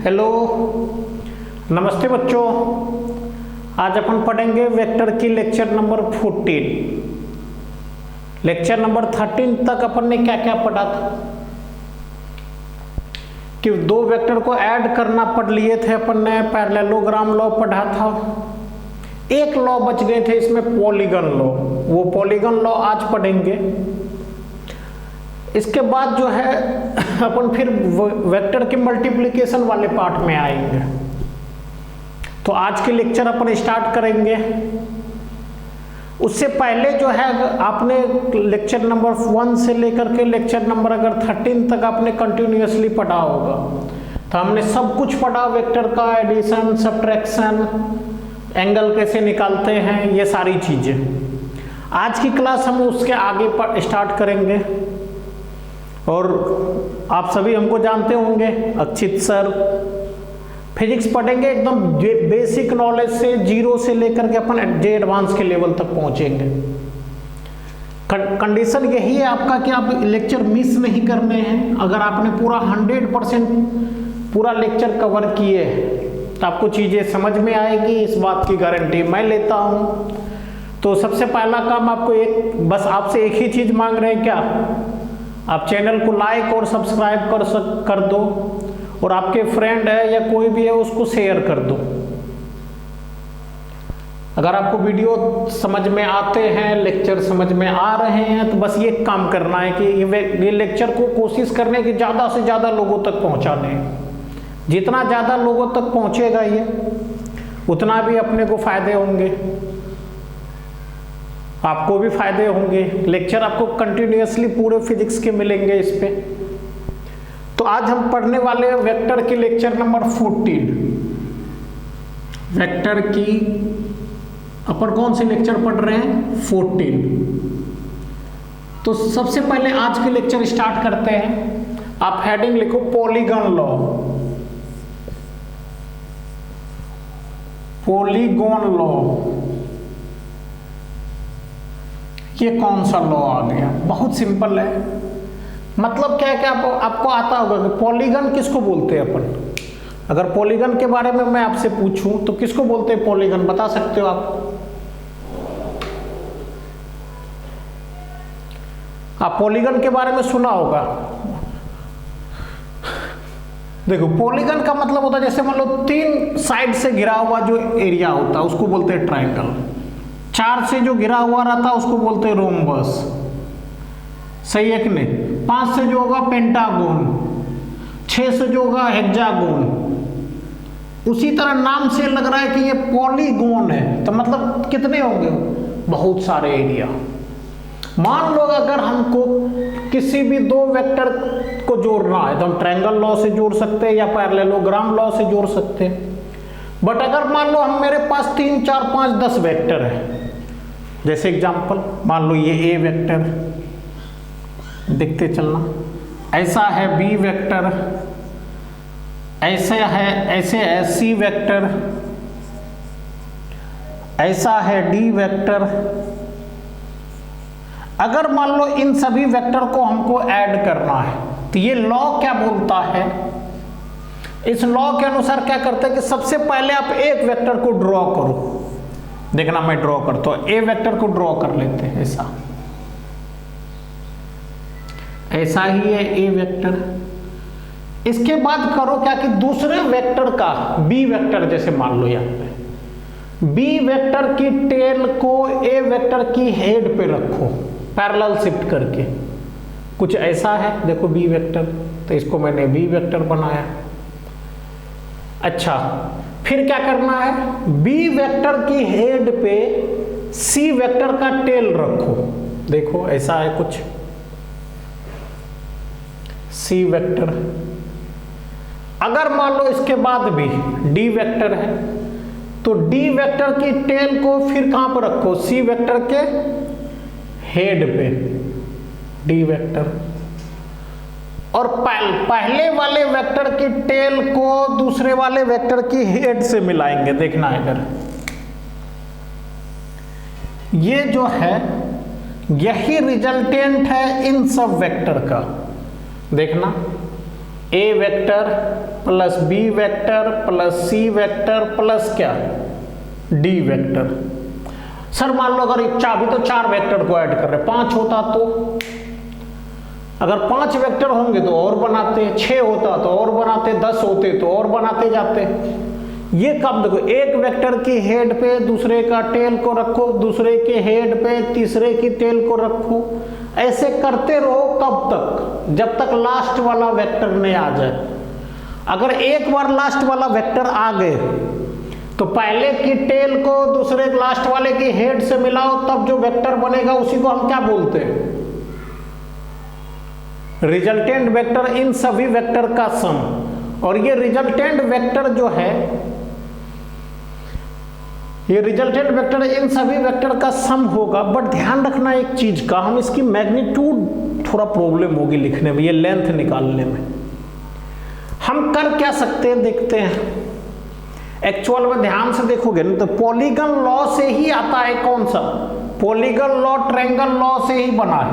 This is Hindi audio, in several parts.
हेलो, नमस्ते बच्चों। आज अपन पढ़ेंगे वेक्टर की लेक्चर नंबर 14। लेक्चर नंबर 13 तक अपन ने क्या क्या पढ़ा था कि दो वेक्टर को ऐड करना पढ़ लिए थे अपन ने, पैरेललोग्राम लॉ पढ़ा था। एक लॉ बच गए थे इसमें, पॉलीगन लॉ। वो पॉलीगन लॉ आज पढ़ेंगे। इसके बाद जो है अपन फिर वेक्टर के मल्टीप्लिकेशन वाले पार्ट में आएंगे। तो आज के लेक्चर अपन स्टार्ट करेंगे। उससे पहले जो है आपने लेक्चर नंबर 1 से लेकर के लेक्चर नंबर अगर 13 तक आपने कंटिन्यूअसली पढ़ा होगा, तो हमने सब कुछ पढ़ा। वेक्टर का एडिशन, सब्ट्रैक्शन, एंगल कैसे निकालते हैं, ये सारी चीजें। आज की क्लास हम उसके आगे स्टार्ट करेंगे। और आप सभी हमको जानते होंगे, अक्षित सर। फिजिक्स पढ़ेंगे एकदम बेसिक नॉलेज से, जीरो से लेकर के अपन जे एडवांस के लेवल तक पहुंचेंगे। कंडीशन यही है आपका कि आप लेक्चर मिस नहीं करने हैं। अगर आपने पूरा 100% पूरा लेक्चर कवर किए तो आपको चीज़ें समझ में आएगी, इस बात की गारंटी मैं लेता हूँ। तो सबसे पहला काम आपको बस आपसे एक ही चीज़ मांग रहे हैं, क्या आप चैनल को लाइक और सब्सक्राइब कर दो, और आपके फ्रेंड है या कोई भी है उसको शेयर कर दो। अगर आपको वीडियो समझ में आते हैं, लेक्चर समझ में आ रहे हैं, तो बस ये काम करना है कि ये लेक्चर को कोशिश करने की ज़्यादा से ज़्यादा लोगों तक पहुंचाने। जितना ज़्यादा लोगों तक पहुंचेगा ये, उतना भी अपने को फायदे होंगे, आपको भी फायदे होंगे। लेक्चर आपको कंटिन्यूअसली पूरे फिजिक्स के मिलेंगे इस पे। तो आज हम पढ़ने वाले हैं वेक्टर की लेक्चर नंबर 14। वेक्टर की अपन कौन से लेक्चर पढ़ रहे हैं? 14। तो सबसे पहले आज के लेक्चर स्टार्ट करते हैं। आप हेडिंग लिखो पॉलीगन लॉ। पॉलीगन लॉ, ये कौन सा लॉ आ गया? बहुत सिंपल है। मतलब क्या है कि आपको आता होगा कि पॉलीगन किसको बोलते हैं अपन। अगर पॉलीगन के बारे में मैं आपसे पूछूं तो किसको बोलते हैं पॉलीगन, बता सकते हो आप? पॉलीगन के बारे में सुना होगा। देखो, पॉलीगन का मतलब होता है जैसे मान लो 3 साइड से घिरा हुआ जो एरिया होता है उसको बोलते हैं ट्रायंगल। 4 से जो घिरा हुआ रहता है उसको बोलते हैं रोम्बस। सही है कि नहीं? 5 से जो होगा पेंटागोन, 6 से जो होगा हेक्सागोन। उसी तरह नाम से लग रहा है कि ये पॉलीगोन है, तो मतलब कितने होंगे? बहुत सारे एरिया। मान लो अगर हमको किसी भी दो वेक्टर को जोड़ना है तो हम ट्रायंगल लॉ से जोड़ सकते हैं या पैरेललोग्राम लॉ से जोड़ सकते हैं। बट अगर मान लो मेरे पास 3, 4, 5, 10 वेक्टर है, जैसे एग्जांपल मान लो ये ए वेक्टर, देखते चलना, ऐसा है बी वेक्टर, ऐसे है सी वेक्टर, ऐसा है डी वेक्टर। अगर मान लो इन सभी वेक्टर को हमको ऐड करना है तो ये लॉ क्या बोलता है? इस लॉ के अनुसार क्या करते हैं कि सबसे पहले आप एक वेक्टर को ड्रॉ करो। देखना, मैं ड्रॉ करता हूं। ए वेक्टर को ड्रॉ कर लेते हैं। ऐसा ही है ए वेक्टर। इसके बाद करो क्या कि दूसरे वेक्टर का, बी वेक्टर जैसे मान लो यहाँ पे, बी वेक्टर की टेल को ए वेक्टर की हेड पे रखो, पैरेलल शिफ्ट करके। कुछ ऐसा है, देखो बी वेक्टर, तो इसको मैंने बी वेक्टर बनाया। अच्छा, फिर क्या करना है? बी वेक्टर की हेड पे सी वेक्टर का टेल रखो। देखो ऐसा है कुछ, सी वेक्टर। अगर मान लो इसके बाद भी डी वेक्टर है, तो डी वेक्टर की टेल को फिर कहां पर रखो? सी वेक्टर के हेड पे, डी वेक्टर। और पहले वाले वेक्टर की टेल को दूसरे वाले वेक्टर की हेड से मिलाएंगे। देखना है, अगर ये जो है यही रिजल्टेंट है इन सब वेक्टर का। देखना, A vector plus B vector plus C vector plus क्या, डी वेक्टर। सर मान लो अगर अभी तो 4 वेक्टर को ऐड कर रहे, 5 होता तो, अगर 5 वेक्टर होंगे तो और बनाते, 6 होता तो और बनाते, 10 होते तो और बनाते जाते। ये कब देखो, एक वेक्टर की हेड पे दूसरे का टेल को रखो, दूसरे के हेड पे तीसरे की टेल को रखो, ऐसे करते रहो कब तक, जब तक लास्ट वाला वेक्टर नहीं आ जाए। अगर एक बार लास्ट वाला वेक्टर आ गए तो पहले की टेल को दूसरे लास्ट वाले की हेड से मिलाओ, तब जो वेक्टर बनेगा उसी को हम क्या बोलते हैं, रिजल्टेंट वेक्टर, इन सभी वेक्टर का सम। और ये रिजल्टेंट वेक्टर जो है, ये रिजल्टेंट वेक्टर इन सभी वेक्टर का सम होगा। बट ध्यान रखना एक चीज का, हम इसकी मैग्नीट्यूड थोड़ा प्रॉब्लम होगी लिखने में, ये लेंथ निकालने में। हम कर क्या सकते हैं देखते हैं। एक्चुअल में ध्यान से देखोगे ना तो पॉलीगन लॉ से ही आता है, कौन सा, पॉलीगन लॉ ट्रायंगल लॉ से ही बना है।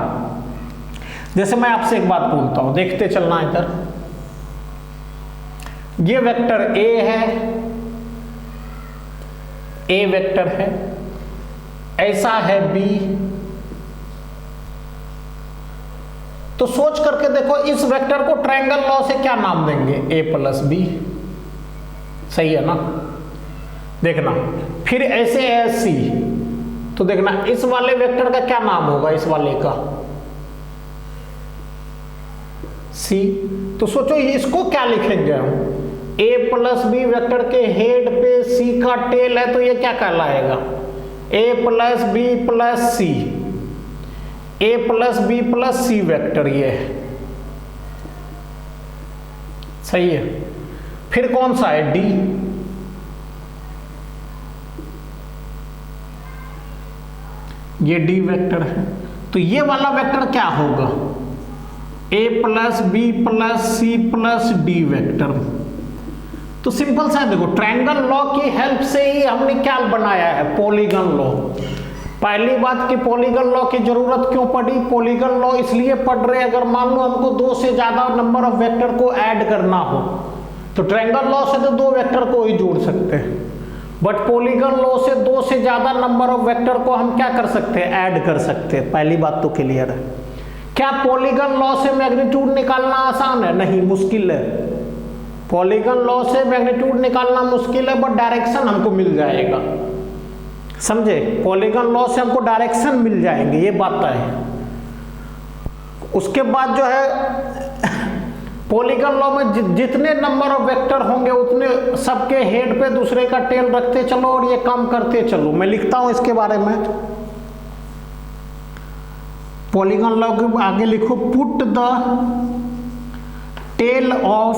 जैसे मैं आपसे एक बात बोलता हूं, देखते चलना इधर, ये वेक्टर ए है, ए वेक्टर है, ऐसा है बी। तो सोच करके देखो इस वेक्टर को ट्रायंगल लॉ से क्या नाम देंगे, ए प्लस बी, सही है ना। देखना फिर ऐसे है सी, तो देखना इस वाले वेक्टर का क्या नाम होगा, इस वाले का सी। तो सोचो इसको क्या लिखेंगे हम, ए प्लस बी वेक्टर के हेड पे सी का टेल है, तो ये क्या कहलाएगा, ए प्लस बी प्लस सी, ए plus B plus C vector, ये है, सही है। फिर कौन सा है, डी, ये डी वेक्टर है। तो ये वाला वेक्टर क्या होगा, A plus B plus C plus D vector. तो सिंपल सा है, देखो ट्रायंगल लॉ की हेल्प से ही हमने क्या बनाया है, पॉलीगन लॉ। पहली बात कि पॉलीगन लॉ की जरूरत क्यों पड़ी, पॉलीगन लॉ इसलिए पढ़ रहे अगर मान लो हमको 2 से ज्यादा नंबर ऑफ वेक्टर को ऐड करना हो, तो ट्रायंगल लॉ से तो 2 वेक्टर को ही जोड़ सकते हैं, बट पॉलीगन लॉ से 2 से ज्यादा नंबर ऑफ वेक्टर को हम क्या कर सकते हैं, ऐड कर सकते हैं। पहली बात तो क्लियर है। क्या पॉलीगन लॉ से मैग्नीट्यूड निकालना आसान है, नहीं, मुश्किल है। पॉलीगन लॉ से मैग्नीट्यूड निकालना मुश्किल है, बट डायरेक्शन हमको मिल जाएगा, समझे। पॉलीगन लॉ से हमको डायरेक्शन मिल जाएंगे, ये बात है। उसके बाद जो है पॉलीगन लॉ में जितने नंबर ऑफ वेक्टर होंगे उतने सबके हेड पे दूसरे का टेल रखते चलो और ये काम करते चलो। मैं लिखता हूं इसके बारे में, पॉलीगन लॉ के आगे लिखो, put the tail of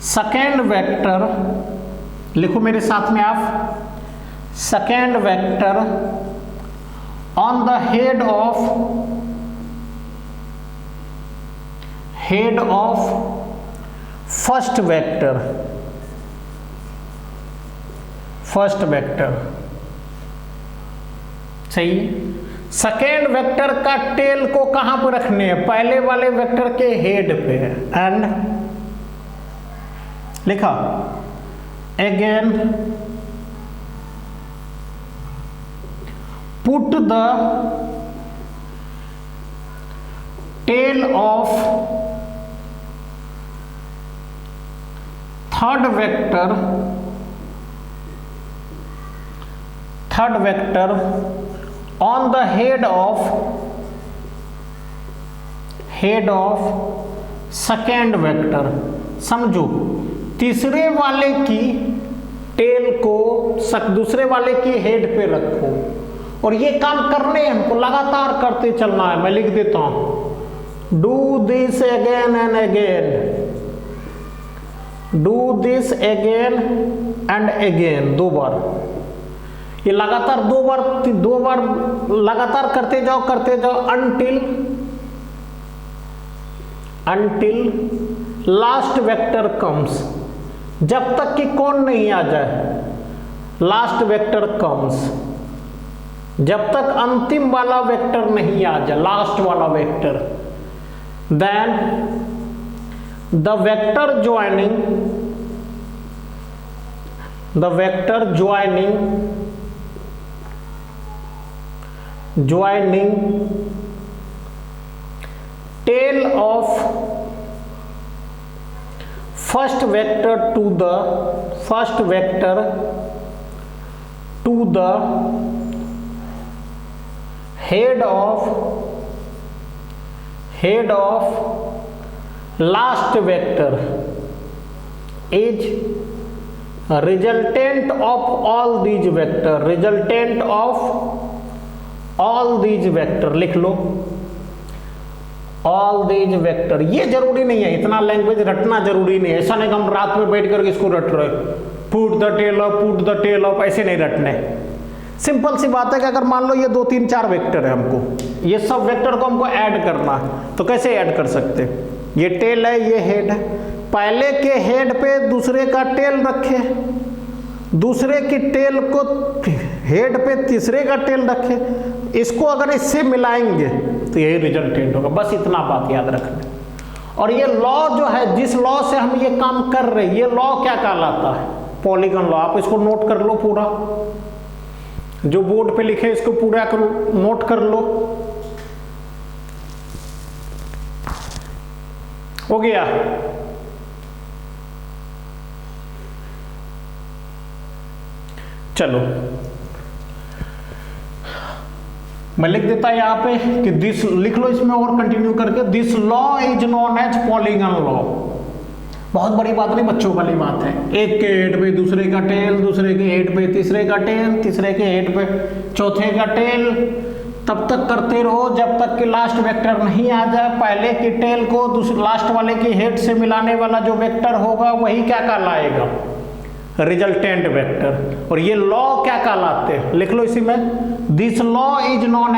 second vector, लिखो मेरे साथ में आप, second vector on the head of first vector, सही। सेकेंड वेक्टर का टेल को कहां पर रखने हैं, पहले वाले वेक्टर के हेड पे, एंड लिखा again put the tail of third vector on the head of second vector. समझो, तीसरे वाले की टेल को दूसरे वाले की हेड पे रखो, और ये काम करने हमको लगातार करते चलना है। मैं लिख देता हूं, do this again and again, do this again and again, 2 बार। ये लगातार 2 बार लगातार करते जाओ until लास्ट वेक्टर कम्स, जब तक कि कौन नहीं आ जाए, लास्ट वेक्टर कम्स, जब तक अंतिम वाला वेक्टर नहीं आ जाए, लास्ट वाला vector. then the vector joining tail of first vector to the head of last vector is resultant of all these vector लिख लो all these vector। ये जरूरी नहीं है, इतना लैंग्वेज रटना जरूरी नहीं है। ऐसा नहीं कि हम रात में बैठ करके इसको रट रहे पुट द टेल ऑफ ऐसे नहीं रटने। सिंपल सी बात है कि अगर मान लो ये 2 3 4 वेक्टर है, हमको ये सब वेक्टर को हमको ऐड करना है, तो कैसे ऐड कर सकते? ये टेल है, ये हेड है, पहले के हेड पे दूसरे का टेल रखे, दूसरे की टेल को हेड पे तीसरे का टेल रखे, इसको अगर इससे मिलाएंगे तो यही रिजल्टेंट होगा। बस इतना बात याद रखना। और ये लॉ जो है, जिस लॉ से हम ये काम कर रहे हैं, ये लॉ क्या कहलाता है? Polygon law. आप इसको नोट कर लो, पूरा जो बोर्ड पे लिखे इसको पूरा नोट कर लो। हो गया? चलो मैं लिख देता यहां पे कि दिस लिख लो इसमें और कंटिन्यू करके। This law is known as polygon law. बहुत बड़ी बात नहीं, बच्चों वाली बात है। एक के हेड पे दूसरे का टेल, दूसरे के हेड पे तीसरे का टेल, तीसरे के हेड पे चौथे का टेल, तब तक करते रहो जब तक कि लास्ट वेक्टर नहीं आ जाए। पहले की टेल को लास्ट वाले के हेड से मिलाने वाला जो वेक्टर होगा वही क्या कहलाएगा? Resultant vector. और ये लॉ क्या कहलाते हैं? लिख लो इसी में। This law is known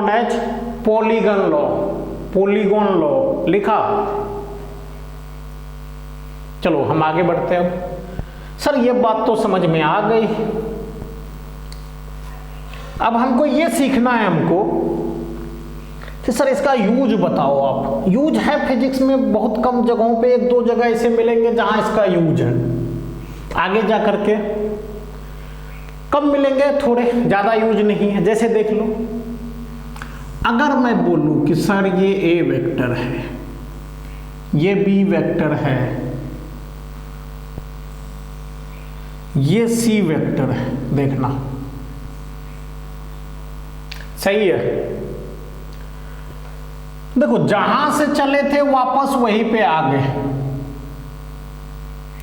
as polygon law. लिखा? चलो हम आगे बढ़ते हैं। सर ये बात तो समझ में आ गई, अब हमको ये सीखना है कि सर इसका यूज बताओ आप। यूज है फिजिक्स में बहुत कम जगहों पे, 1 2 जगह ऐसे मिलेंगे जहां इसका यूज है। आगे जा करके कम मिलेंगे, थोड़े ज्यादा यूज नहीं है। जैसे देख लो, अगर मैं बोलूं कि सर ये ए वेक्टर है, ये बी वेक्टर है, ये सी वेक्टर है, देखना सही है। देखो जहां से चले थे वापस वहीं पे आ गए,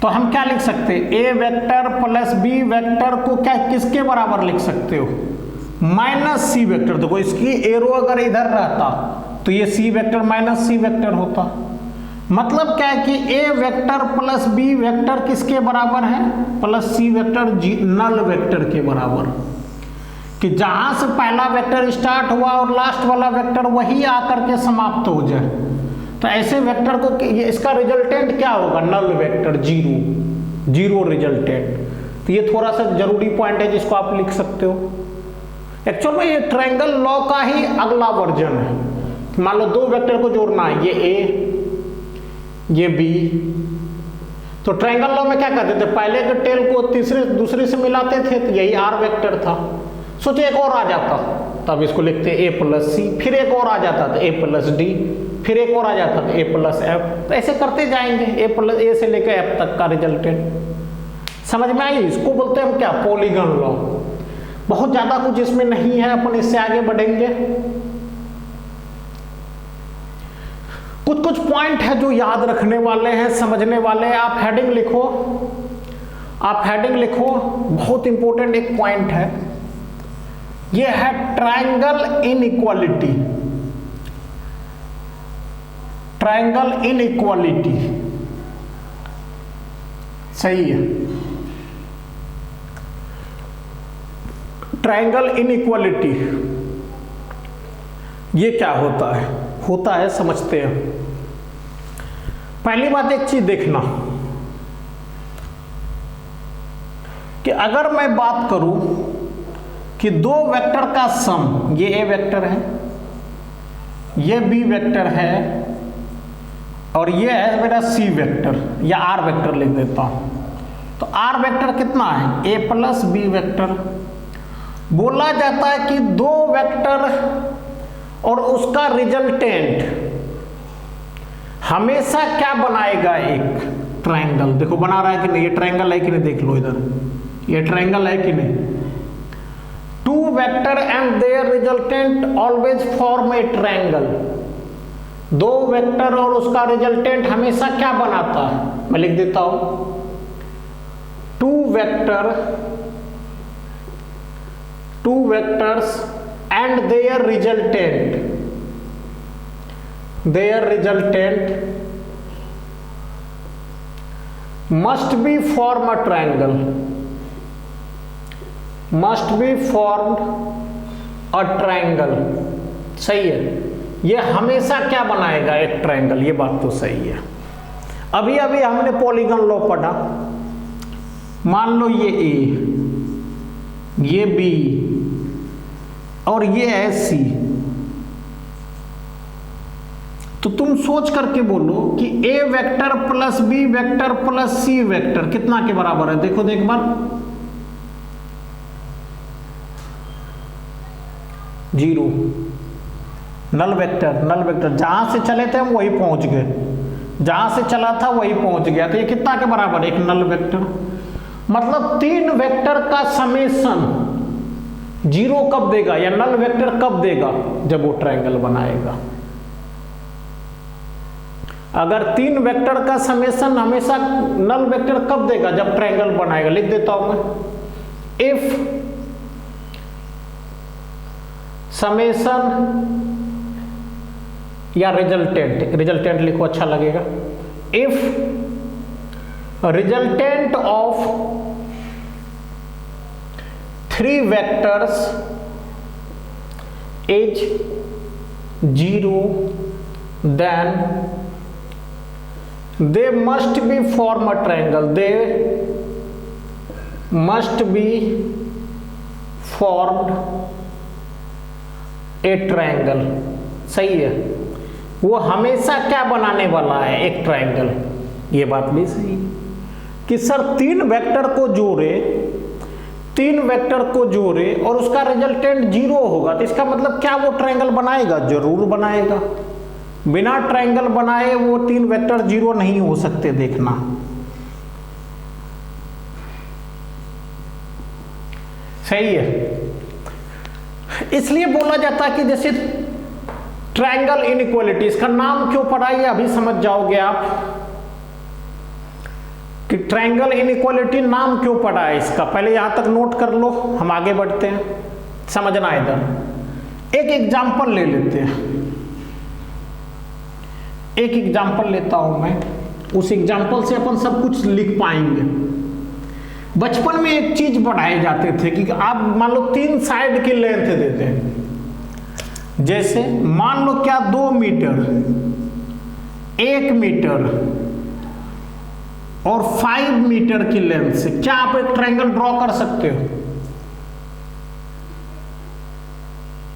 तो हम क्या लिख सकते हैं? ए वेक्टर प्लस बी वेक्टर को क्या किसके बराबर लिख सकते हो? Minus C vector. देखो इसकी एरो अगर इधर रहता तो ये C vector minus C vector होता। मतलब क्या है कि A vector plus B vector किसके बराबर है? Plus C vector null vector के बराबर। कि जहां से पहला वेक्टर स्टार्ट हुआ और लास्ट वाला वेक्टर वही आकर के समाप्त हो जाए, तो ऐसे वेक्टर को इसका रिजल्टेंट क्या होगा? Null vector, zero resultant. तो ये थोड़ा सा जरूरी पॉइंट है जिसको आप लिख सकते हो। एक्चुअल में ये ट्रायंगल लॉ का ही अगला वर्जन है। मान लो 2 वेक्टर को जोड़ना है, ये ए ये बी, तो ट्रायंगल लॉ में क्या करते थे? पहले के टेल को दूसरे से मिलाते थे, तो यही आर वेक्टर था। सोचिए एक और आ जाता, तब इसको लिखते ए प्लस सी, फिर एक और आ जाता था ए प्लस डी, फिर एक और आ जाता था ए प्लस एफ। तो ऐसे करते जाएंगे ए से लेकर एफ तक का रिजल्टेंट। समझ में आई? इसको बोलते हैं हम क्या? Polygon law. बहुत ज्यादा कुछ इसमें नहीं है, अपन इससे आगे बढ़ेंगे। कुछ पॉइंट है जो याद रखने वाले हैं, समझने वाले हैं। आप हेडिंग लिखो, बहुत इंपॉर्टेंट एक पॉइंट है, ये है ट्रायंगल इनइक्वालिटी। सही है। ट्रायंगल इनइक्वालिटी ये क्या होता है समझते हैं। पहली बात एक चीज देखना कि अगर मैं बात करूं कि दो वेक्टर का सम, ये ए वेक्टर है, ये बी वेक्टर है, और ये है मेरा सी वेक्टर या आर वेक्टर लिख देता हूं। तो आर वेक्टर कितना है, ए प्लस बी वेक्टर। बोला जाता है कि दो वेक्टर और उसका रिजल्टेंट हमेशा क्या बनाएगा, एक ट्रायंगल। देखो बना रहा है कि नहीं, ये ट्रायंगल है कि नहीं, देख लो इधर, ये ट्रायंगल है कि नहीं। Two vector and their resultant always form a triangle. दो वेक्टर और उसका रिजल्टेंट हमेशा क्या बनाता है, मैं लिख देता हूं, two vectors and their resultant must be form a triangle, must be formed a triangle। सही है, ये हमेशा क्या बनाएगा, एक ट्रायंगल। ये बात तो सही है। अभी अभी हमने पॉलीगन लॉ पढ़ा। मान लो ये ए, ये बी और ये है सी, तो तुम सोच करके बोलो कि A vector plus B vector plus C vector कितना के बराबर है। देखो देख बार, 0। नल वेक्टर जहां से चले थे हम वही पहुंच गए, जहां से चला था वही पहुंच गया, तो ये कितना के बराबर है, एक नल वेक्टर। मतलब तीन वेक्टर का समेशन 0 कब देगा, या नल वेक्टर कब देगा, जब वो ट्रायंगल बनाएगा। अगर तीन वेक्टर का समेशन हमेशा नल वेक्टर कब देगा, जब ट्रायंगल बनाएगा। लिख देता हूं मैं, इफ समेशन या रिजल्टेंट लिखो अच्छा लगेगा। If resultant of 3 vectors is 0, then they must be form a triangle, they must be formed a triangle। सही है, वो हमेशा क्या बनाने वाला है, एक ट्रायंगल। ये बात भी सही है कि सर तीन वेक्टर को जोड़े और उसका रिजल्टेंट 0 होगा, तो इसका मतलब क्या वो ट्रायंगल बनाएगा, जरूर बनाएगा। बिना ट्रायंगल बनाए वो तीन वेक्टर 0 नहीं हो सकते, देखना। सही है, इसलिए बोला जाता है कि जैसे ट्रायंगल इनइक्वालिटी, इसका नाम क्यों पड़ा ये अभी समझ जाओगे आप कि ट्रायंगल इनइक्वालिटी नाम क्यों पड़ा है इसका। पहले यहां तक नोट कर लो, हम आगे बढ़ते हैं, समझना। इधर एक एग्जांपल ले लेते हैं, एक एग्जांपल लेता हूं मैं, उस एग्जांपल से अपन सब कुछ लिख पाएंगे। बचपन में एक चीज पढ़ाए जाते थे कि आप मान लो 3 साइड की लेंथ देते हैं, जैसे मान लो क्या 2 मीटर, 1 मीटर और 5 मीटर की लेंथ से क्या आप एक ट्रायंगल ड्रॉ कर सकते हो।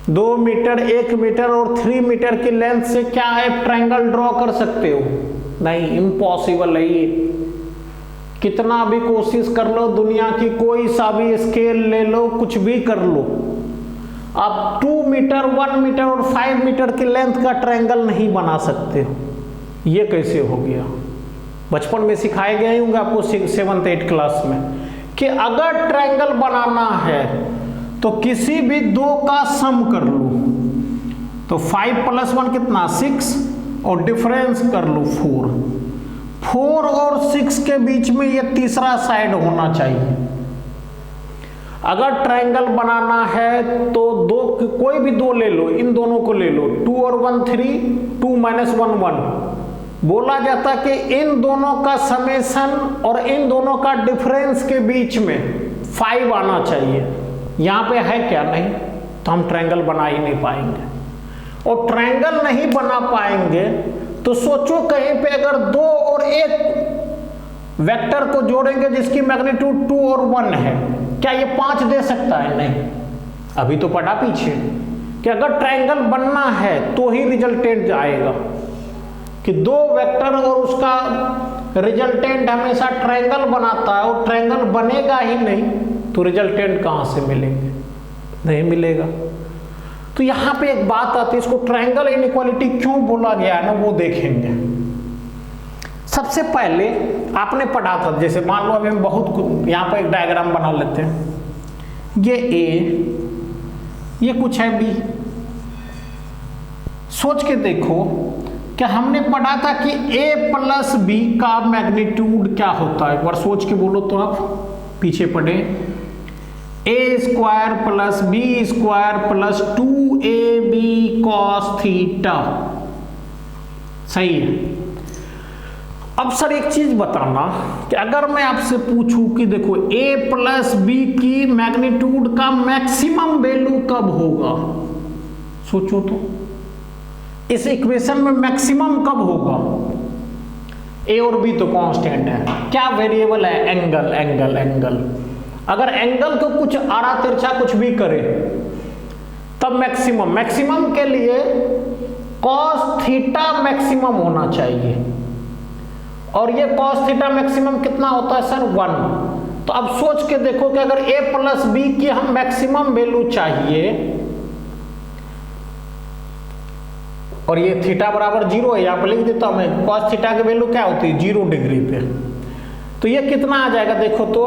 2 मीटर, 1 मीटर और 3 मीटर की लेंथ से क्या आप ट्रायंगल ड्रॉ कर सकते हो, नहीं, इम्पॉसिबल है ये। कितना भी कोशिश कर लो, दुनिया की कोई सा भी स्केल ले लो, कुछ भी कर लो, आप 2 मीटर, 1 मीटर और 5 मीटर की लेंथ का ट्रायंगल नहीं बना सकते हो। ये कैसे हो गया, बचपन में सिखाए गए होंगे आपको 7th 8th क्लास में कि अगर ट्रायंगल बनाना है तो किसी भी 2 का सम कर लो, तो 5 + 1 कितना 6 और डिफरेंस कर लो 4 और 6 के बीच में ये तीसरा साइड होना चाहिए। अगर ट्रायंगल बनाना है तो कोई भी 2 ले लो, इन दोनों को ले लो, 2 और 1 3, 2 - 1 1। बोला जाता कि इन दोनों का समेशन और इन दोनों का डिफरेंस के बीच में 5 आना चाहिए। यहाँ पे है क्या, नहीं, तो हम ट्रायंगल बना ही नहीं पाएंगे। और ट्रायंगल नहीं बना पाएंगे तो सोचो कहीं पे अगर 2 और 1 वेक्टर को जोड़ेंगे जिसकी मैग्नीट्यूड 2 और 1 है, क्या ये 5 दे सकता है, नहीं। अभी तो पढ़ा पीछे कि अगर ट्रायंगल बनना है तो ही रिजल्टेंट आएगा, कि दो वेक्टर और उसका रिजल्टेंट हमेशा ट्रायंगल बनाता है, और ट्रायंगल बनेगा ही नहीं तो रिजल्टेंट कहाँ से मिलेंगे, नहीं मिलेगा। तो यहाँ पे एक बात आती है, इसको ट्रायंगल इनइक्वालिटी क्यों बोला गया है ना, वो देखेंगे। सबसे पहले आपने पढ़ा था, जैसे मान लो अभी हम बहुत, यहाँ पर एक डायग्राम बना लेते हैं, ये ए, ये कुछ है बी। सोच के देखो कि हमने पढ़ा था कि a प्लस बी का मैग्नीट्यूड क्या होता है, एक बार सोच के बोलो तो आप पीछे पढ़े, a square plus B square plus 2ab cos theta, सही है। अब सर एक चीज बताना कि अगर मैं आपसे पूछूं कि देखो a प्लस बी की मैग्नीट्यूड का मैक्सिमम वैल्यू कब होगा, सोचो तो इस इक्वेशन में मैक्सिमम कब होगा। a और b तो कांस्टेंट है, क्या वेरिएबल है, एंगल, एंगल, एंगल। अगर एंगल को कुछ आड़ा तिरछा कुछ भी करे तब मैक्सिमम, मैक्सिमम के लिए cos थीटा मैक्सिमम होना चाहिए, और ये cos थीटा मैक्सिमम कितना होता है सर, 1। तो अब सोच के देखो कि अगर a प्लस बी की हम मैक्सिमम वैल्यू चाहिए और ये थीटा बराबर 0 है, यहाँ पर लिख देता हूं मैं, cos थीटा की वैल्यू क्या होती है, 0 डिग्री पे, तो ये कितना आ जाएगा देखो तो,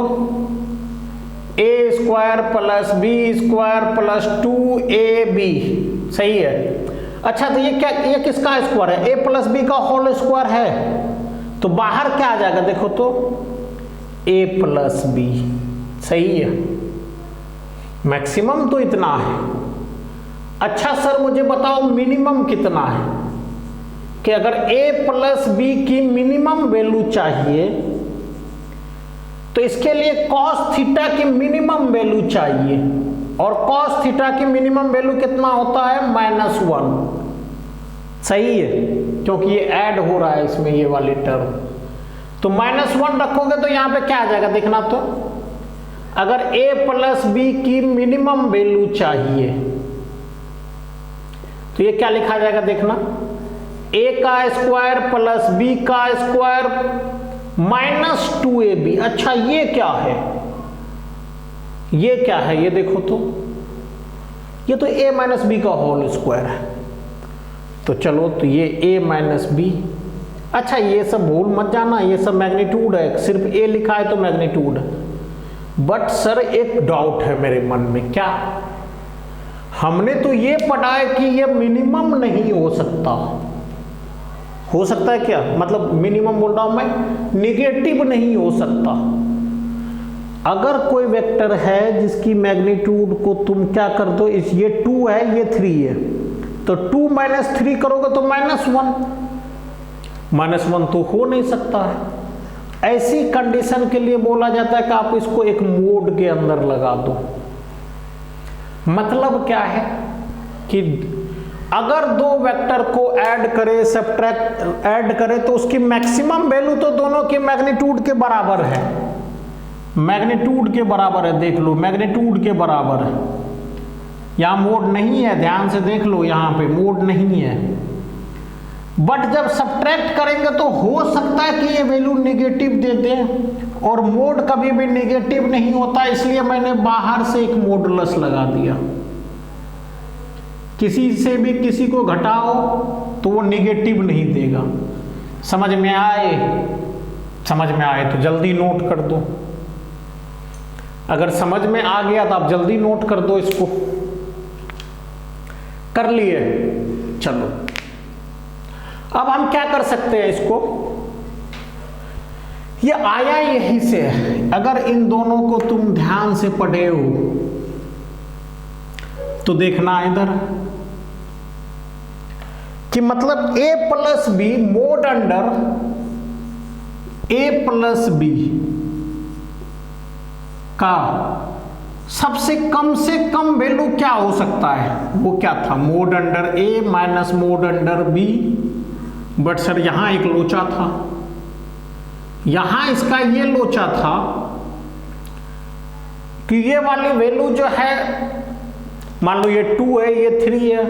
a square plus B square plus 2ab, सही है। अच्छा तो ये क्या, ये किसका स्क्वायर है, a प्लस बी का होल स्क्वायर है, तो बाहर क्या आ जाएगा देखो तो, a प्लस बी, सही है। मैक्सिमम तो इतना है। अच्छा सर मुझे बताओ मिनिमम कितना है, कि अगर a प्लस बी की मिनिमम वैल्यू चाहिए तो इसके लिए cos थीटा की मिनिमम वैल्यू चाहिए, और cos थीटा की मिनिमम वैल्यू कितना होता है, -1, सही है, क्योंकि ये ऐड हो रहा है इसमें ये वाली टर्म, तो -1 रखोगे तो यहां पे क्या आ जाएगा देखना तो, अगर a प्लस बी की मिनिमम वैल्यू चाहिए तो ये क्या लिखा जाएगा देखना, a का स्क्वायर प्लस b का स्क्वायर -2ab। अच्छा ये क्या है, ये क्या है, ये देखो तो, ये तो a माइनस बी का होल स्क्वायर है, तो चलो तो ये a माइनस बी। अच्छा ये सब भूल मत जाना, ये सब मैग्नीट्यूड है, सिर्फ a लिखा है तो मैग्नीट्यूड है। बट सर एक डाउट है मेरे मन में, क्या, हमने तो ये पढ़ा है कि ये मिनिमम नहीं हो सकता, हो सकता है क्या, मतलब मिनिमम बोल रहा हूं मैं, निगेटिव नहीं हो सकता। अगर कोई वेक्टर है जिसकी मैग्नीट्यूड को तुम क्या कर दो, इस ये 2 है ये 3 है, तो 2 - 3 करोगे तो -1 तो हो नहीं सकता है। ऐसी कंडीशन के लिए बोला जाता है कि आप इसको एक मोड के अंदर लगा दो। मतलब क्या है कि अगर दो वेक्टर को ऐड करे, सब्ट्रैक्ट ऐड करे, तो उसकी मैक्सिमम वैल्यू तो दोनों के मैग्नीट्यूड के बराबर है, मैग्नीट्यूड के बराबर है, देख लो मैग्नीट्यूड के बराबर है। यहां मोड नहीं है, ध्यान से देख लो, यहां पे मोड नहीं है। बट जब सब्ट्रैक्ट करेंगे तो हो सकता है कि ये वैल्यू नेगेटिव दे दे, और मोड कभी भी नेगेटिव नहीं होता, इसलिए मैंने बाहर से एक मॉडुलस लगा दिया। किसी से भी किसी को घटाओ तो वो नेगेटिव नहीं देगा। समझ में आए, समझ में आए तो जल्दी नोट कर दो, अगर समझ में आ गया तो आप जल्दी नोट कर दो, इसको कर लिए। चलो अब हम क्या कर सकते हैं, इसको, ये आया यहीं से है। अगर इन दोनों को तुम ध्यान से पढ़े हो तो देखना इधर कि मतलब a plus B mod under a plus B का सबसे कम वैल्यू क्या हो सकता है, वो क्या था, mode under a minus mode under b। But sir यहां एक लोचा था, यहां इसका ये लोचा था कि ये वाली वैल्यू जो है मान लो ये 2 है, ये 3 है,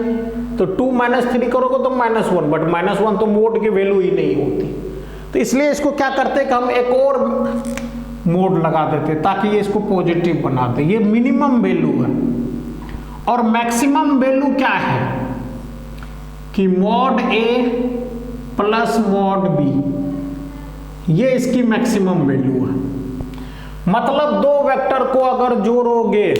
तो 2 - 3 करोगे तो -1, बट -1 तो मोड की वैल्यू ही नहीं होती। तो इसलिए इसको क्या करते कि हम एक और मोड लगा देते ताकि ये इसको पॉजिटिव बना दे। ये मिनिमम वैल्यू है और मैक्सिमम वैल्यू क्या है कि mod A plus mod B, ये इसकी मैक्सिमम वैल्यू है। मतलब दो वेक्टर को अगर जोड़ोगे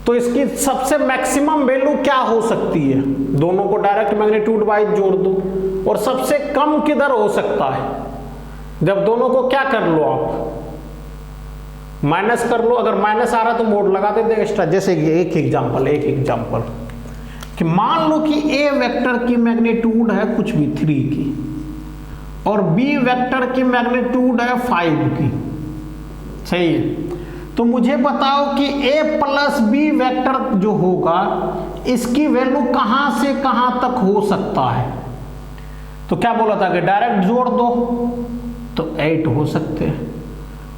तो इसकी सबसे मैक्सिमम वैल्यू क्या हो सकती है? दोनों को डायरेक्ट मैग्नीट्यूड वाइज जोड़ दो। और सबसे कम किधर हो सकता है? जब दोनों को क्या कर लो, आप माइनस कर लो। अगर माइनस आ रहा तो मोड लगा देते एक्स्ट्रा। जैसे कि एक एग्जांपल कि मान लो कि ए वेक्टर की मैग्नीट्यूड है कुछ भी 3 की और बी वेक्टर की मैग्नीट्यूड है 5 की, सही है। तो मुझे बताओ कि a प्लस बी वेक्टर जो होगा इसकी वैल्यू कहां से कहां तक हो सकता है? तो क्या बोला था कि डायरेक्ट जोड़ दो तो 8 हो सकते हैं,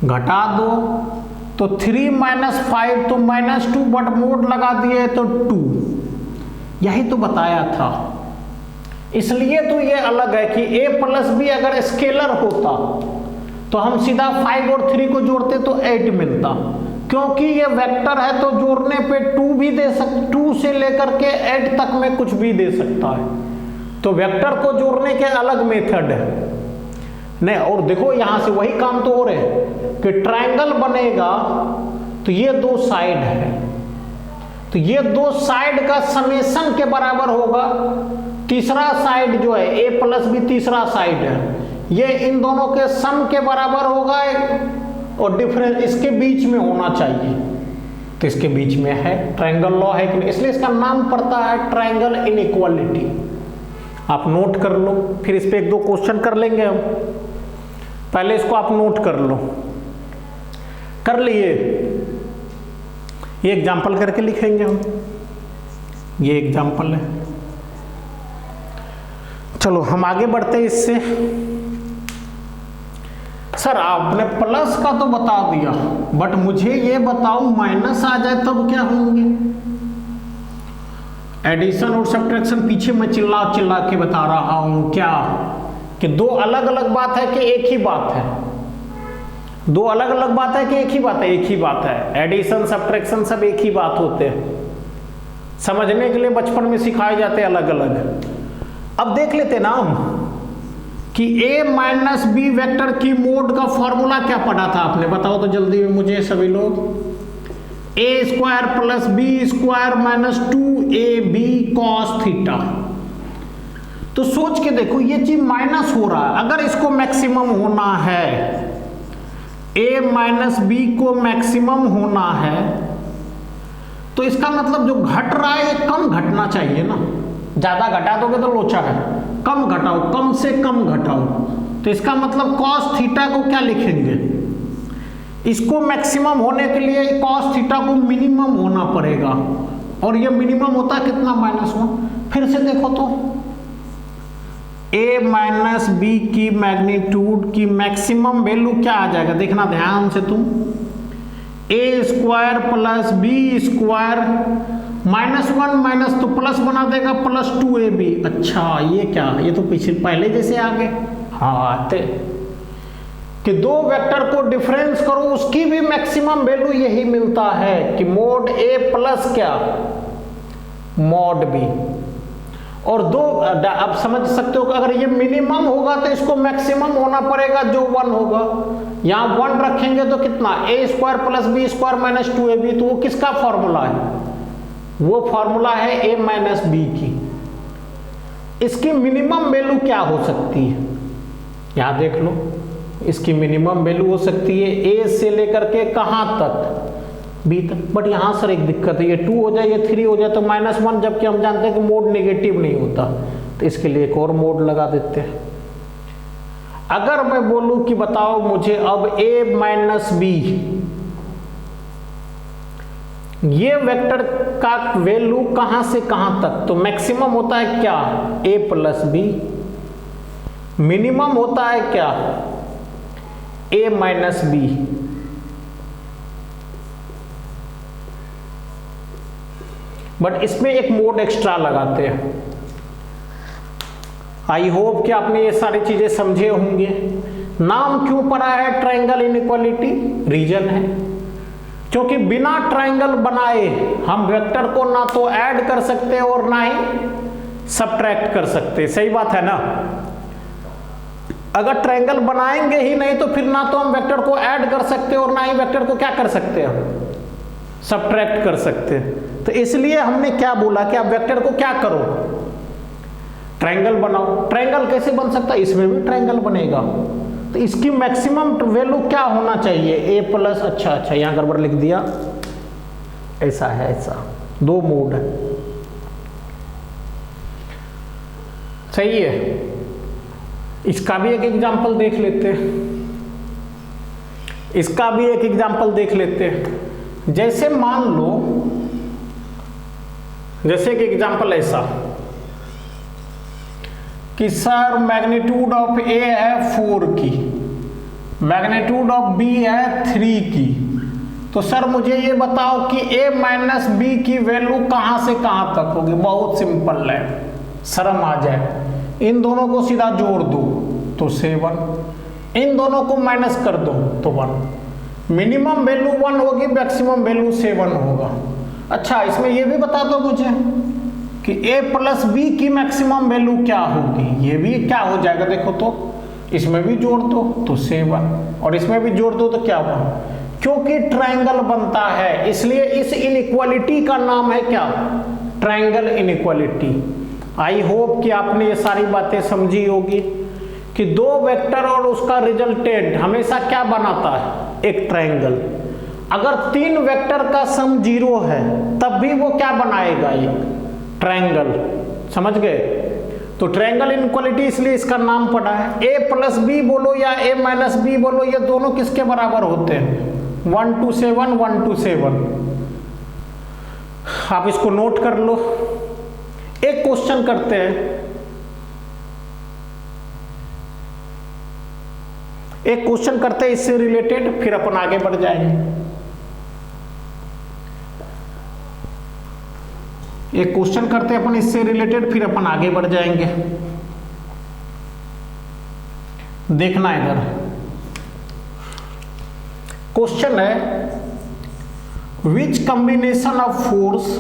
घटा दो तो 3 - 5 तो -2, बट मोड लगा दिए तो 2। यही तो बताया था। इसलिए तो ये अलग है कि a प्लस बी अगर स्केलर होता तो हम सीधा 5 और 3 को जोड़ते तो 8 मिलता। क्योंकि ये वेक्टर है तो जोड़ने पे 2 भी दे 2 से लेकर के 8 तक में कुछ भी दे सकता है। तो वेक्टर को जोड़ने के अलग मेथड है नहीं। और देखो यहां से वही काम तो हो रहे हैं कि ट्रायंगल बनेगा तो ये दो साइड है, तो ये दो साइड का समेशन के बराबर होगा। तीसरा साइड जो है a प्लस बी तीसरा साइड है, ये इन दोनों के सम के बराबर होगा और डिफरेंस इसके बीच में होना चाहिए। तो इसके बीच में है, ट्रायंगल लॉ है कि नहीं, इसलिए इसका नाम पड़ता है ट्रायंगल इनइक्वालिटी। आप नोट कर लो, फिर इस पे 1-2 क्वेश्चन कर लेंगे हम। पहले इसको आप नोट कर लो। कर लिए? ये एग्जाम्पल करके लिखेंगे हम। ये एग्जाम्पल है। चलो हम आगे बढ़ते हैं इससे। सर आपने प्लस का तो बता दिया, बट मुझे ये बताओ माइनस आ जाए तब क्या होंगे? एडिशन और सब्ट्रैक्शन पीछे मैं चिल्ला के बता रहा हूं क्या कि दो अलग अलग बात है कि एक ही बात है? दो अलग अलग बात है कि एक ही बात है? एक ही बात है। एडिशन सब्ट्रैक्शन सब एक ही बात होते हैं। समझने के लिए बचपन में सिखाए जाते हैं अलग अलग। अब देख लेते ना हम कि a माइनस बी वेक्टर की मोड का फॉर्मूला क्या पढ़ा था आपने? बताओ तो जल्दी में मुझे सभी लोग। a² plus b² minus 2ab cos theta. तो सोच के देखो ये चीज माइनस हो रहा है। अगर इसको मैक्सिमम होना है, a माइनस बी को मैक्सिमम होना है, तो इसका मतलब जो घट रहा है ये कम घटना चाहिए ना। ज्यादा घटा दोगे तो लोचा है, कम घटाओ, कम से कम घटाओ। तो इसका मतलब cos थीटा को क्या लिखेंगे? इसको मैक्सिमम होने के लिए cos थीटा को मिनिमम होना पड़ेगा, और ये मिनिमम होता है कितना? -1। फिर से देखो तो a माइनस बी की मैग्नीट्यूड की मैक्सिमम वैल्यू क्या आ जाएगा? देखना ध्यान से तुम। a² प्लस b² -1 माइनस तो प्लस बना देगा +2ab। अच्छा ये क्या? ये तो पहले जैसे आ गए। हाँ कि दो वेक्टर को डिफरेंस करो उसकी भी मैक्सिमम वैल्यू यही मिलता है कि mod a प्लस क्या? mod b। और दो आप समझ सकते हो कि अगर ये मिनिमम होगा तो इसको मैक्सिमम होना पड़ेगा जो 1 होगा। यहां 1 रखेंगे तो कितना? a² plus b² minus 2ab। तो वो किसका फॉर्मूला है? वो फॉर्मूला है a माइनस बी की। इसकी मिनिमम वैल्यू क्या हो सकती है? यहां देख लो, इसकी मिनिमम वैल्यू हो सकती है a से लेकर के कहां तक? b तक। बट यहां सर एक दिक्कत है, ये 2 हो जाए, ये 3 हो जाए तो -1, जबकि हम जानते हैं कि मोड नेगेटिव नहीं होता। तो इसके लिए एक और मोड लगा देते हैं। अगर मैं बोलूं कि बताओ मुझे अब a माइनस बी, ये वेक्टर का वैल्यू कहां से कहां तक? तो मैक्सिमम होता है क्या? a plus B. मिनिमम होता है क्या? a minus B. बट इसमें एक मोड एक्स्ट्रा लगाते हैं। आई होप कि आपने ये सारी चीजें समझे होंगे। नाम क्यों पड़ा है ट्रायंगल इनइक्वालिटी? रीजन है क्योंकि बिना ट्रायंगल बनाए हम वेक्टर को ना तो ऐड कर सकते और ना ही सबट्रैक्ट कर सकते। सही बात है ना? अगर ट्रायंगल बनाएंगे ही नहीं तो फिर ना तो हम वेक्टर को ऐड कर सकते और ना ही वेक्टर को क्या कर सकते हम सबट्रैक्ट कर सकते। तो इसलिए हमने क्या बोला कि आप वेक्टर को क्या करो, ट्रायंगल बनाओ। ट्रायंगल कैसे बन सकता है? इसमें भी ट्रायंगल बनेगा। तो इसकी मैक्सिमम वैल्यू क्या होना चाहिए? a प्लस, अच्छा यहां गड़बड़ लिख दिया, ऐसा है, ऐसा दो मोड है। सही है। इसका भी एक एग्जांपल देख लेते हैं। इसका भी एक एग्जांपल देख लेते हैं। जैसे मान लो, जैसे कि एग्जांपल ऐसा कि सर मैग्नीट्यूड ऑफ ए है 4 की, मैग्नीट्यूड ऑफ बी है 3 की। तो सर मुझे ये बताओ कि ए माइनस बी की वैल्यू कहां से कहां तक होगी? बहुत सिंपल है, शर्म आ जाए। इन दोनों को सीधा जोड़ दो तो 7, इन दोनों को माइनस कर दो तो 1। मिनिमम वैल्यू 1 होगी, मैक्सिमम वैल्यू 7 होगा। अच्छा इसमें ये भी बता दो मुझे कि a प्लस बी की मैक्सिमम वैल्यू क्या होगी? ये भी क्या हो जाएगा? देखो तो इसमें भी जोड़ दो तो 7 और इसमें भी जोड़ दो तो क्या हुआ? क्योंकि ट्रायंगल बनता है इसलिए इस इनइक्वालिटी का नाम है क्या? Triangle inequality. आई होप कि आपने ये सारी बातें समझी होगी कि दो वेक्टर और उसका रिजल्टेंट हमेशा क्या बनाता है? एक ट्रायंगल। अगर 3 वेक्टर का सम 0 है तब भी वो क्या बनाएगा? एक ट्रायंगल। समझ गए? तो ट्रायंगल इनइक्वालिटी इसलिए इसका नाम पड़ा है। a प्लस बी बोलो या a माइनस बी बोलो, ये दोनों किसके बराबर होते हैं? 1 to 7, 1 to 7। आप इसको नोट कर लो। एक क्वेश्चन करते हैं, एक क्वेश्चन करते हैं इससे रिलेटेड, फिर अपन आगे बढ़ जाएंगे। एक क्वेश्चन करते हैं अपन इससे रिलेटेड, फिर अपन आगे बढ़ जाएंगे। देखना इधर, क्वेश्चन है which combination of force,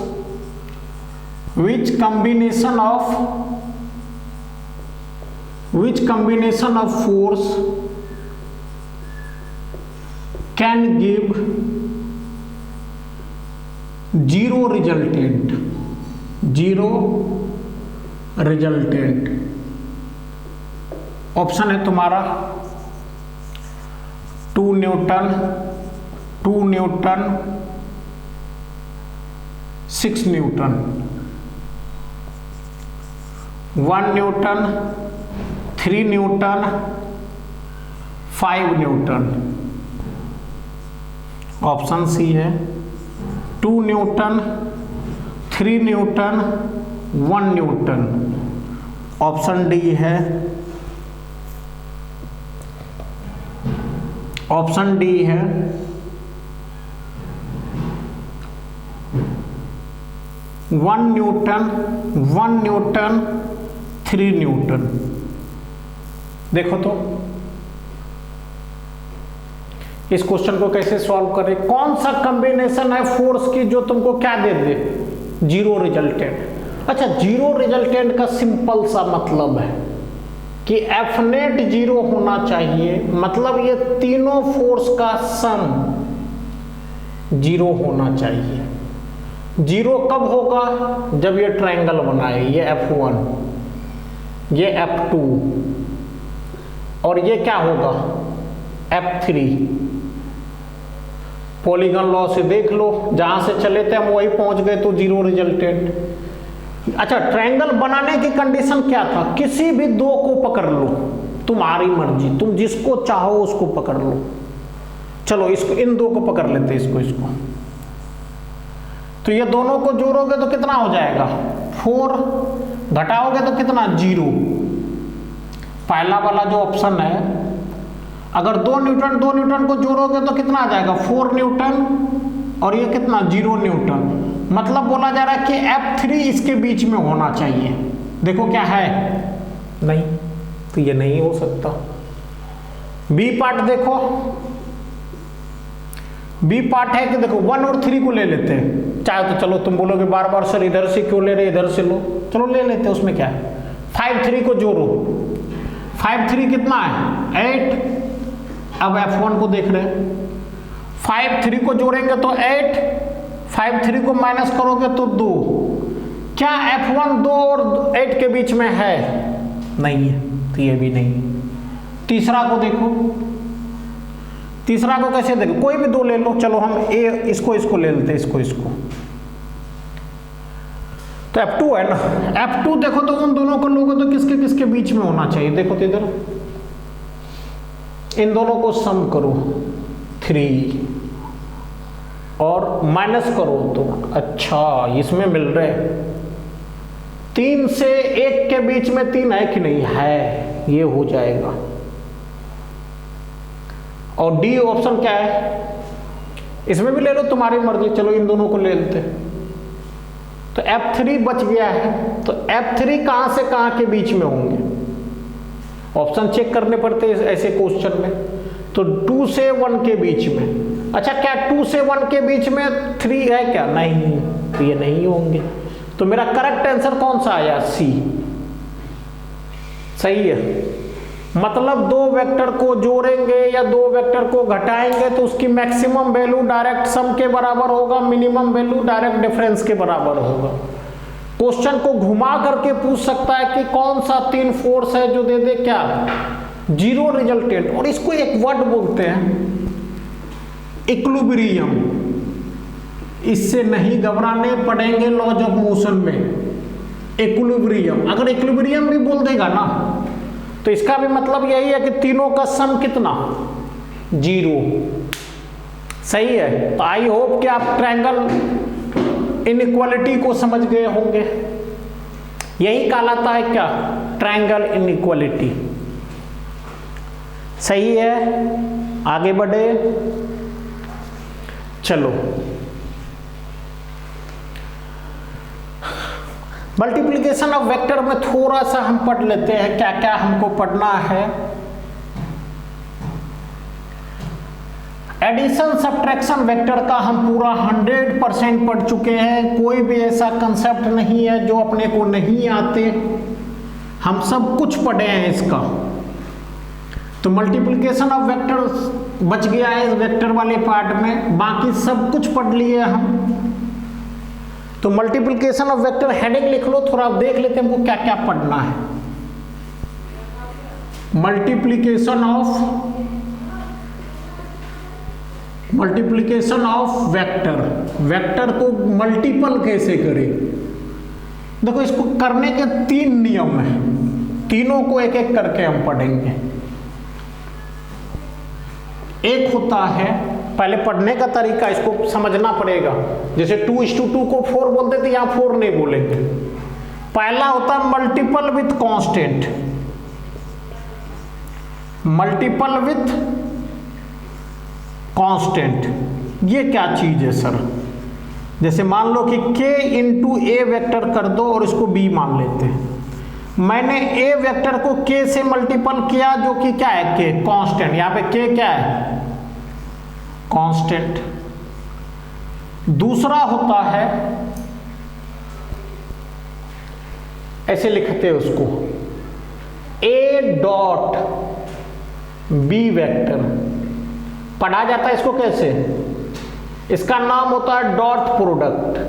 which combination of force can give zero resultant? Option है तुम्हारा 2 newton, 2 newton, 6 newton, 1 newton, 3 newton, 5 newton. Option C है 2 newton, 3 newton, 1 newton. Option D है, ऑप्शन डी है 1 न्यूटन, 1 न्यूटन, 3 न्यूटन। देखो तो इस क्वेश्चन को कैसे सॉल्व करें? कौन सा कॉम्बिनेशन है फोर्स की जो तुमको क्या दे दे? Zero resultant. अच्छा, जीरो रिजल्टेंट का सिंपल सा मतलब है कि एफ नेट 0 होना चाहिए, मतलब ये तीनों फोर्स का सम 0 होना चाहिए। 0 कब होगा? जब ये ट्रायंगल बनाए, ये F1, ये F2 और ये क्या होगा? F3। पॉलीगन लॉ से देख लो, जहां से चले थे हम वही पहुंच गए, तो 0 रिजल्टेंट। अच्छा, ट्रायंगल बनाने की कंडीशन क्या था? किसी भी 2 को पकड़ लो, तुम्हारी मर्जी, तुम जिसको चाहो उसको पकड़ लो। चलो इसको, इन 2 को पकड़ लेते, इसको। तो ये दोनों को जोड़ोगे तो कितना हो जाएगा? 4, घटाओगे तो कितना? 0। पहला वाला जो ऑप्शन है, अगर 2 न्यूटन को जोड़ोगे तो कितना आ जाएगा? 4 न्यूटन, और ये कितना 0 न्यूटन। मतलब बोला जा रहा है कि F3 इसके बीच में होना चाहिए। देखो क्या है, नहीं, तो ये नहीं हो सकता। बी पार्ट देखो, बी पार्ट है कि देखो 1 और 3 को ले लेते हैं, चाहे तो चलो तुम बोलोगे बार बार सर इधर से क्यों ले रहे, इधर से लो, चलो ले लेते हैं, उसमें क्या है। 5 3 को जोड़ो, 5 3 कितना है 8। अब F1 को देख रहे हैं, 5 3 को जोड़ेंगे तो 8, 5 3 को माइनस करोगे तो 2। क्या F1 2 और 8 के बीच में है, नहीं है, तो ये भी नहीं। तीसरा को देखो, तीसरा को कैसे देखो, कोई भी 2 ले लो, चलो हम इसको ले लेते हैं, इसको। तो F2 है ना, F2 देखो तो उन दोनों को लोगे तो किसके किसके बीच में होना चाहिए। देखो तो इधर इन दोनों को सम करो 3 और माइनस करो तो अच्छा इसमें मिल रहे 3 से 1 के बीच में 3 है कि नहीं है, ये हो जाएगा। और डी ऑप्शन क्या है, इसमें भी ले लो तुम्हारी मर्जी, चलो इन दोनों को ले लेते। तो F3 बच गया है, तो F3 कहां से कहां के बीच में होंगे, ऑप्शन चेक करने पड़ते हैं ऐसे क्वेश्चन में। तो 2 से 1 के बीच में, अच्छा क्या 2 से 1 के बीच में 3 है क्या, नहीं, तो ये नहीं होंगे। तो मेरा करेक्ट आंसर कौन सा आया, सी, सही है। मतलब 2 वेक्टर को जोड़ेंगे या 2 वेक्टर को घटाएंगे तो उसकी मैक्सिमम वैल्यू डायरेक्ट सम के बराबर होगा, मिनिमम वैल्यू डायरेक्ट डिफरेंस के बराबर होगा। क्वेश्चन को घुमा करके पूछ सकता है कि कौन सा 3 फोर्स है जो दे दे क्या, 0 रिजल्टेंट। और इसको एक वर्ड बोलते हैं इक्विलिब्रियम। इससे नहीं घबराने पड़ेंगे लॉज ऑफ मोशन में, इक्विलिब्रियम। अगर इक्विलिब्रियम भी बोल देगा ना तो इसका भी मतलब यही है कि तीनों का सम कितना, 0, सही है। तो आई होप कि आप ट्रायंगल इनइक्वालिटी को समझ गए होंगे। यही कहलाता है क्या, ट्रायंगल इनइक्वालिटी, सही है। आगे बढ़े, चलो मल्टीप्लिकेशन ऑफ वेक्टर में थोड़ा सा हम पढ़ लेते हैं, क्या क्या हमको पढ़ना है। एडिशन सब्ट्रैक्शन वेक्टर का हम पूरा 100% पढ़ चुके हैं। कोई भी ऐसा कंसेप्ट नहीं है जो अपने को नहीं आते, हम सब कुछ पढ़े हैं इसका। तो मल्टीप्लिकेशन ऑफ वेक्टर बच गया है इस वेक्टर वाले पार्ट में, बाकी सब कुछ पढ़ लिए हम। तो मल्टीप्लिकेशन ऑफ वेक्टर हेडिंग लिख लो, थोड़ा देख लेते हैं हमको क्या क्या पढ़ना है। मल्टीप्लिकेशन ऑफ वेक्टर, वेक्टर को मल्टीपल कैसे करें। देखो इसको करने के 3 नियम हैं, तीनों को एक एक करके हम पढ़ेंगे। एक होता है, पहले पढ़ने का तरीका इसको समझना पड़ेगा। जैसे 2:2 को 4 बोलते थे, यहां 4 नहीं बोलेंगे। पहला होता है multiple with constant, multiple with constant. ये क्या चीज है सर, जैसे मान लो कि k इंटू ए वेक्टर कर दो और इसको b मान लेते हैं। मैंने a वेक्टर को k से मल्टीपल किया जो कि क्या है, k कांस्टेंट। यहां पे k क्या है, कांस्टेंट। दूसरा होता है, ऐसे लिखते हैं उसको, a डॉट b वेक्टर। पढ़ा जाता है इसको कैसे, इसका नाम होता है डॉट प्रोडक्ट।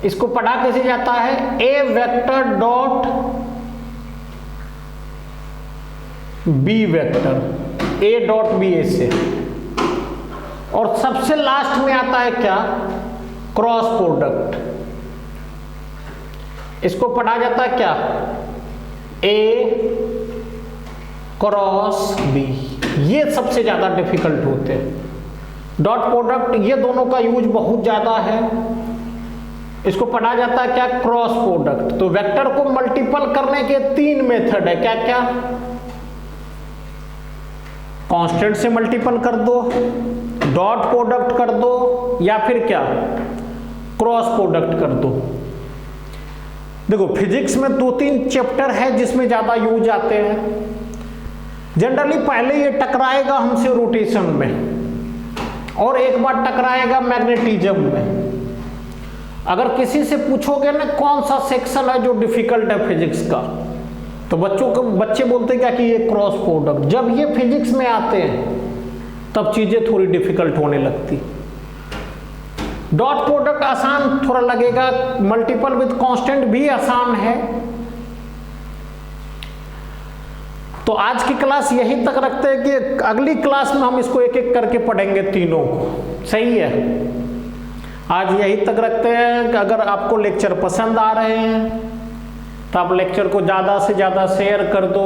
इसको पढ़ा कैसे जाता है, a vector dot b vector, a dot b ऐसे। और सबसे लास्ट में आता है क्या, क्रॉस प्रोडक्ट। इसको पढ़ा जाता है क्या, a क्रॉस b। ये सबसे ज्यादा डिफिकल्ट होते हैं। डॉट प्रोडक्ट, ये दोनों का यूज बहुत ज्यादा है। इसको पढ़ा जाता है क्या, क्रॉस प्रोडक्ट। तो वेक्टर को मल्टीपल करने के 3 मेथड है, क्या क्या, कांस्टेंट से मल्टीपल कर दो, डॉट प्रोडक्ट कर दो, या फिर क्या क्रॉस प्रोडक्ट कर दो। देखो फिजिक्स में 2-3 चैप्टर है जिसमें ज्यादा यूज आते हैं। जनरली पहले ये टकराएगा हमसे रोटेशन में, और एक बार टकराएगा मैग्नेटिज्म में। अगर किसी से पूछोगे ना कौन सा सेक्शन है जो डिफिकल्ट है फिजिक्स का, तो बच्चे बोलते हैं क्या कि ये क्रॉस प्रोडक्ट। जब ये फिजिक्स में आते हैं तब चीजें थोड़ी डिफिकल्ट होने लगती। डॉट प्रोडक्ट आसान थोड़ा लगेगा, मल्टीपल विद कांस्टेंट भी आसान है। तो आज की क्लास यहीं तक रखते हैं कि अगली क्लास में हम इसको एक एक करके पढ़ेंगे तीनों को। सही है, आज यहीं तक रखते हैं कि अगर आपको लेक्चर पसंद आ रहे हैं तो आप लेक्चर को ज़्यादा से ज़्यादा शेयर कर दो,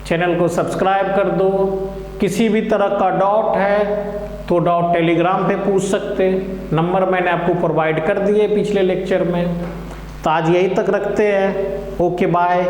चैनल को सब्सक्राइब कर दो। किसी भी तरह का डाउट है तो डाउट टेलीग्राम पे पूछ सकते, नंबर मैंने आपको प्रोवाइड कर दिए पिछले लेक्चर में। तो आज यहीं तक रखते हैं। Okay bye.